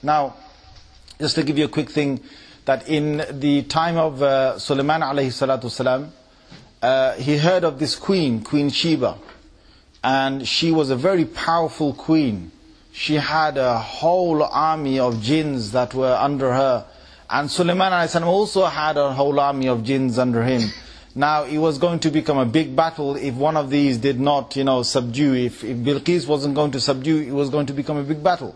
Now, just to give you a quick thing, that in the time of Sulaiman alayhi salatu wasalam, he heard of this queen, Queen Sheba. And she was a very powerful queen. She had a whole army of jinns that were under her. And Sulaiman alayhi salam also had a whole army of jinns under him. Now, it was going to become a big battle if one of these did not, subdue. If Bilqis wasn't going to subdue, it was going to become a big battle.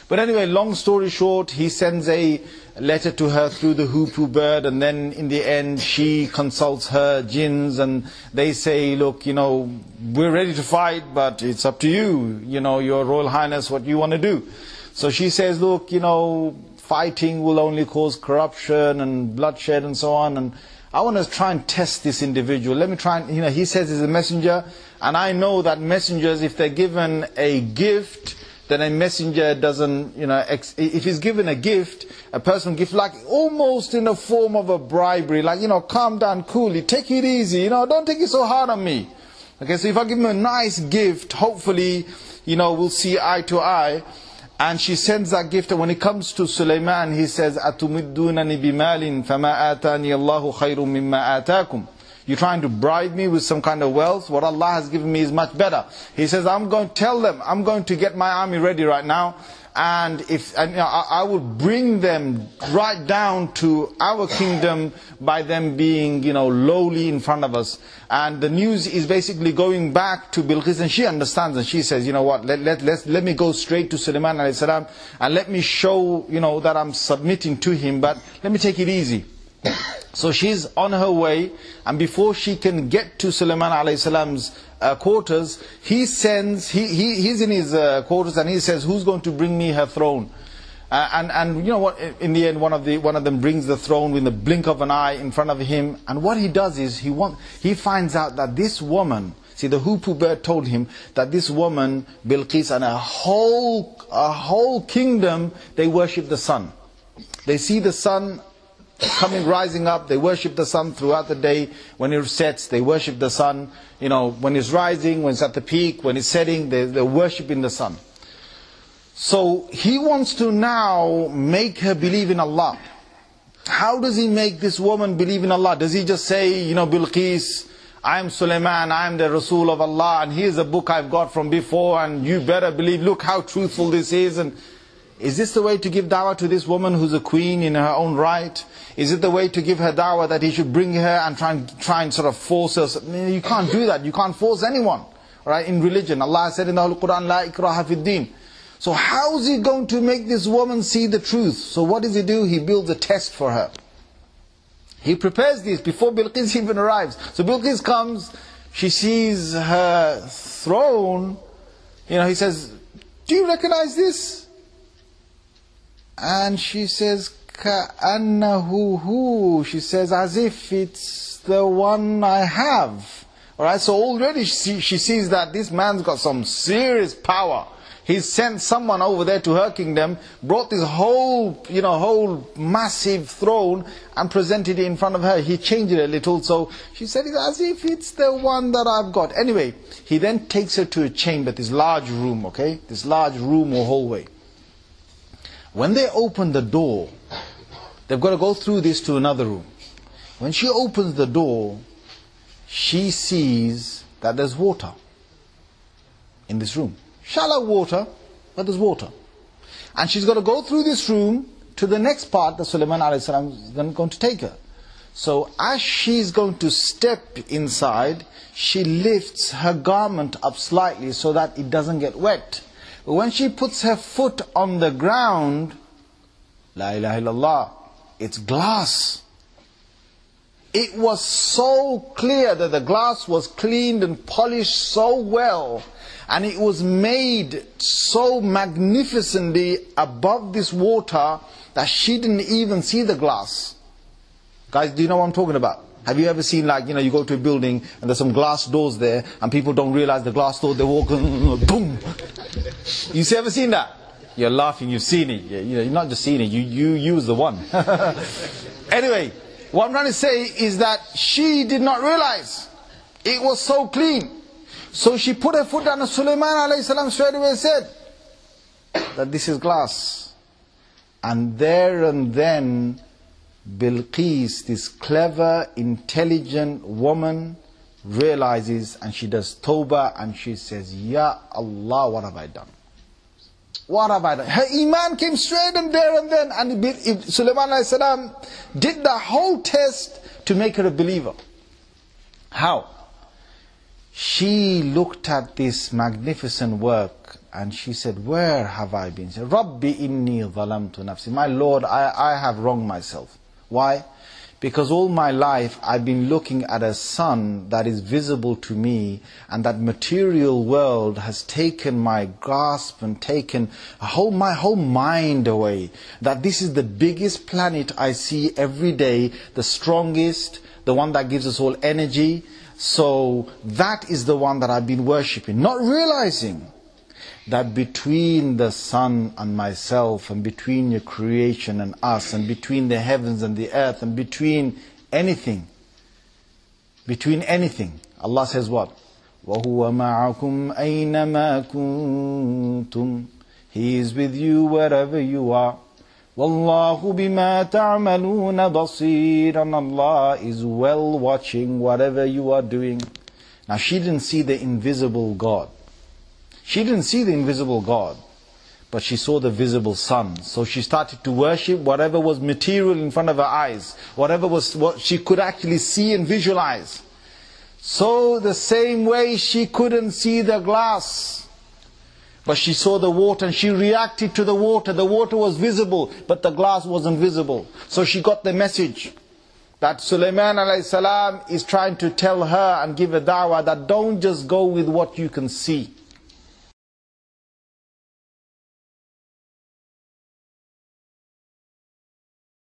But anyway, long story short, he sends a letter to her through the hoopoe bird, and then in the end, she consults her jinns, and they say, look, we're ready to fight, but it's up to you, your Royal Highness, what you want to do. So she says, look, fighting will only cause corruption and bloodshed and so on, and I want to try and test this individual. Let me try and, he says he's a messenger, and I know that messengers, if they're given a gift, then a messenger doesn't, if he's given a gift, a person gives like almost in the form of a bribery, like, calm down coolly, take it easy, don't take it so hard on me. Okay, so if I give him a nice gift, hopefully, we'll see eye to eye. And she sends that gift, and when it comes to Sulaiman, he says, أَتُمِدُّونَنِ بِمَالٍ فَمَا آتَانِيَ اللَّهُ خَيْرٌ مِمَّا آتَاكُمْ. You're trying to bribe me with some kind of wealth. What Allah has given me is much better. He says, I'm going to tell them, I'm going to get my army ready right now. And I will bring them right down to our kingdom by them being, lowly in front of us. And the news is basically going back to Bilqis, and she understands, and she says, what, let me go straight to Sulaiman alayhi salam, and let me show, that I'm submitting to him, but let me take it easy. So she's on her way, and before she can get to Sulaiman alayhi salam's quarters, he's in his quarters, and he says, who's going to bring me her throne? And you know what, in the end, one of them brings the throne with the blink of an eye in front of him, and what he does is, he finds out that this woman, see, the hoopoe bird told him that this woman, Bilqis, and a whole kingdom, they worship the sun. They see the sun rising up, they worship the sun throughout the day. When it sets, they worship the sun. When it's rising, when it's at the peak, when it's setting, they're worshipping the sun. So he wants to now make her believe in Allah. How does he make this woman believe in Allah? Does he just say, Bilqis, I am Sulaiman, I am the Rasul of Allah, and here's a book I've got from before, and you better believe, look how truthful this is. And is this the way to give da'wah to this woman who's a queen in her own right? Is it the way to give her da'wah that he should bring her and try and sort of force her? You can't do that. You can't force anyone, right? In religion, Allah said in the Holy Quran, "La ikraha fid din." So how is he going to make this woman see the truth? So what does he do? He builds a test for her. He prepares this before Bilqis even arrives. So Bilqis comes, she sees her throne. He says, "Do you recognize this?" And she says, "Ka'annahu." She says, as if it's the one I have. Alright, so already she sees that this man's got some serious power. He's sent someone over there to her kingdom, brought this whole massive throne and presented it in front of her. He changed it a little, so she said, it's as if it's the one that I've got. Anyway, he then takes her to a chamber, this large room, okay? This large room or hallway. When they open the door, they've got to go through this to another room. When she opens the door, she sees that there's water in this room. Shallow water, but there's water. And she's got to go through this room to the next part that Sulaiman a.s. is going to take her. So as she's going to step inside, she lifts her garment up slightly so that it doesn't get wet. But when she puts her foot on the ground, La ilaha illallah, it's glass. It was so clear that the glass was cleaned and polished so well, and it was made so magnificently above this water that she didn't even see the glass. Guys, do you know what I'm talking about? Have you ever seen, you go to a building and there's some glass doors there and people don't realize the glass door, they walk, boom. You ever seen that? You're laughing, you've seen it. You're not just seen it, you use the one. Anyway, what I'm trying to say is that she did not realize it was so clean. So she put her foot down, and Sulaiman a.s. straight away said that this is glass. And there and then, Bilqis, this clever, intelligent woman, realizes, and she does tawbah, and she says, Ya Allah, what have I done? What have I done? Her iman came straight and there and then, and Sulaiman alayhi salam did the whole test to make her a believer. How? She looked at this magnificent work and she said, where have I been? She said, Rabbi inni zalamtu nafsi. My Lord, I have wronged myself. Why? Because all my life I've been looking at a sun that is visible to me, and that material world has taken my grasp and taken my whole mind away. That this is the biggest planet I see every day, the strongest, the one that gives us all energy. So that is the one that I've been worshipping, not realizing that between the sun and myself, and between your creation and us, and between the heavens and the earth, and between anything, Allah says what? وَهُوَ مَعَكُمْ أَيْنَمَا كُنْتُمْ. He is with you wherever you are. وَاللَّهُ بِمَا تَعْمَلُونَ بَصِيرٌ. And Allah is well watching whatever you are doing. Now she didn't see the invisible God. She didn't see the invisible God, but she saw the visible sun. So she started to worship whatever was material in front of her eyes, whatever was what she could actually see and visualize. So the same way she couldn't see the glass, but she saw the water and she reacted to the water. The water was visible, but the glass wasn't visible. So she got the message that Sulaiman alayhi salam is trying to tell her and give a da'wah that don't just go with what you can see.